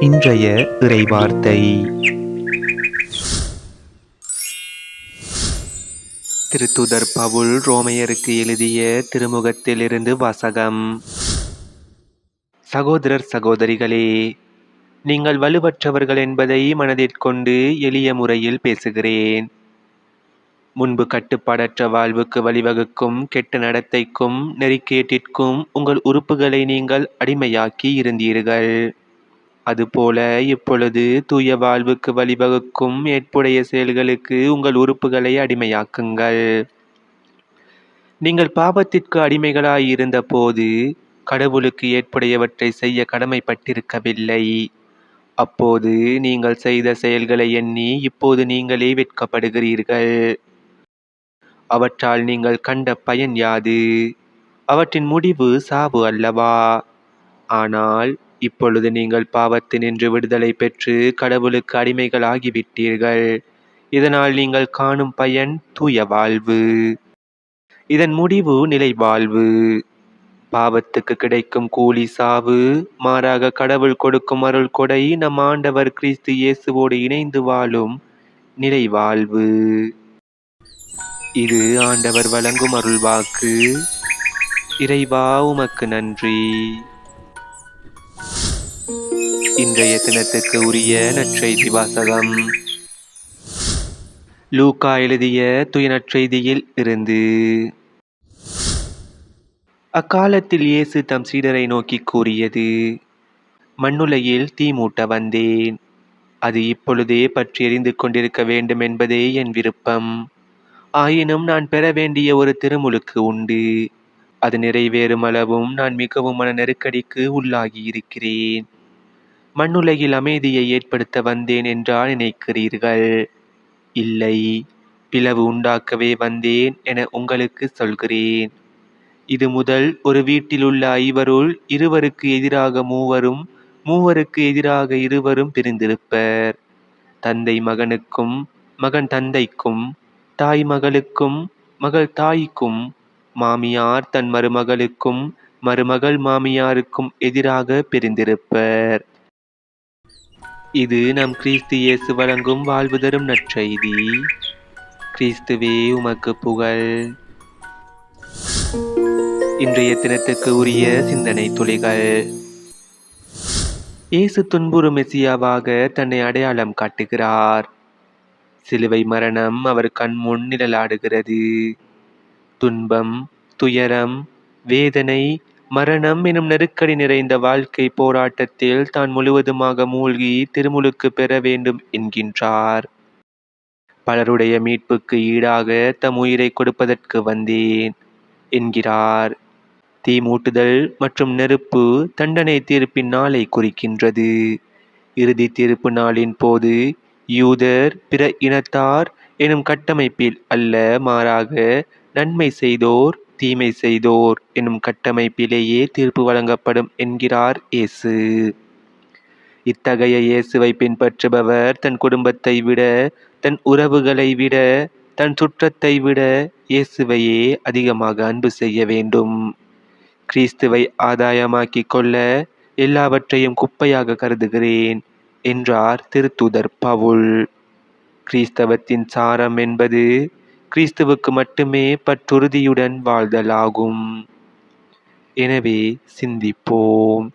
இன்றைய இறைவார்த்தை. திருத்தூதர் பவுல் ரோமையருக்கு எழுதிய திருமுகத்திலிருந்து வாசகம். சகோதரர் சகோதரிகளே, நீங்கள் வலுவற்றவர்கள் என்பதை மனதிற்கொண்டு எளிய முறையில் பேசுகிறேன். முன்பு கட்டுப்பாடற்ற வாழ்வுக்கு வழிவகுக்கும் கெட்ட நடத்தைக்கும் நெறிக்கேட்டிற்கும் உங்கள் உறுப்புகளை நீங்கள் அடிமையாக்கி இருந்தீர்கள். அதுபோல இப்பொழுது தூய வாழ்வுக்கு வழிவகுக்கும் ஏற்புடைய செயல்களுக்கு உங்கள் உறுப்புகளை அடிமையாக்குங்கள். நீங்கள் பாவத்திற்கு அடிமைகளாயிருந்த போது கடவுளுக்கு ஏற்புடையவற்றை செய்ய கடமைப்பட்டிருக்கவில்லை. அப்போது நீங்கள் செய்த செயல்களை எண்ணி இப்போது நீங்களே வெட்கப்படுகிறீர்கள். அவற்றால் நீங்கள் கண்ட பயன் யாது? அவற்றின் முடிவு சாவு அல்லவா? ஆனால் இப்பொழுது நீங்கள் பாவத்தினின்று விடுதலை பெற்று கடவுளுக்கு அடிமைகள் ஆகிவிட்டீர்கள். இதனால் நீங்கள் காணும் பயன் தூய வாழ்வு. இதன் முடிவு நிலை வாழ்வு. பாவத்துக்கு கிடைக்கும் கூலி சாவு. மாறாக கடவுள் கொடுக்கும் அருள் கொடை நம் ஆண்டவர் கிறிஸ்து இயேசுவோடு இணைந்து வாழும் நிலை வாழ்வு. இது ஆண்டவர் வழங்கும் அருள்வாக்கு. இறைவா, உமக்கு நன்றி. இன்றைய தினத்துக்கு உரிய நற்செய்தி வாசகம். லூக்கா எழுதிய தூய நற்செய்தியில் இருந்து. அக்காலத்தில் இயேசு தம் சீடரை நோக்கி கூறியது: மண்ணுலகில் தீ மூட்ட வந்தேன். அது இப்பொழுதே பற்றி எரிந்து கொண்டிருக்க வேண்டும் என்பதே என் விருப்பம். ஆயினும் நான் பெற வேண்டிய ஒரு திருமுழுக்கு உண்டு. அது நிறைவேறும் அளவும் நான் மிகவும் மன நெருக்கடிக்கு உள்ளாகி இருக்கிறேன். மண்ணுலகில் அமைதியை ஏற்படுத்த வந்தேன் என்றா நினைக்கிறீர்கள்? இல்லை, பிளவு உண்டாக்கவே வந்தேன் என உங்களுக்கு சொல்கிறேன். இது முதல் ஒரு வீட்டில் உள்ள 5 இருவருக்கு எதிராக மூவரும், மூவருக்கு எதிராக இருவரும் பிரிந்திருப்பர். தந்தை மகனுக்கும், மகன் தந்தைக்கும், தாய் மகளுக்கும், மகள் தாய்க்கும், மாமியார் தன் மருமகளுக்கும், மருமகள் மாமியாருக்கும் எதிராக பிரிந்திருப்பர். இது நம் கிறிஸ்து இயேசு வழங்கும் வாழ்வு தரும் நற்செய்தி. கிறிஸ்துவே, உமக்கு புகழ். இன்றைய தினத்துக்கு உரிய சிந்தனை துளிகள். இயேசு துன்புறும் மெசியாவாக தன்னை அடையாளம் காட்டுகிறார். சிலுவை மரணம் அவர் கண்முன் நிழலாடுகிறது. துன்பம், துயரம், வேதனை, மரணம் எனும் நெருக்கடி நிறைந்த வாழ்க்கை போராட்டத்தில் தான் முழுவதுமாக மூழ்கி திருமுழுக்கு பெற வேண்டும் என்கின்றார். பலருடைய மீட்புக்கு ஈடாக தம் உயிரை கொடுப்பதற்கு வந்தேன் என்கிறார். தீ மூட்டுதல் மற்றும் நெருப்பு தண்டனை தீர்ப்பின் நாளை குறிக்கின்றது. இறுதி தீர்ப்பு நாளின் போது யூதர், பிற இனத்தார் எனும் கட்டமைப்பில் அல்ல, மாறாக நன்மை செய்தோர், தீமை செய்தோர் எனும் கட்டமைப்பிலேயே தீர்ப்பு வழங்கப்படும் என்கிறார் இயேசு. இத்தகைய இயேசுவை பின்பற்றுபவர் தன் குடும்பத்தை விட, தன் உறவுகளை விட, தன் சுற்றத்தை விட இயேசுவையே அதிகமாக அன்பு செய்ய வேண்டும். கிறிஸ்துவை ஆதாயமாக்கிக் கொள்ள எல்லாவற்றையும் குப்பையாக கருதுகிறேன் என்றார் திருத்தூதர் பவுல். கிறிஸ்தவத்தின் சாரம் என்பது கிறிஸ்துவுக்கு மட்டுமே பற்றுறுதியுடன் வாழ்தலாகும். எனவே சிந்திப்போம்.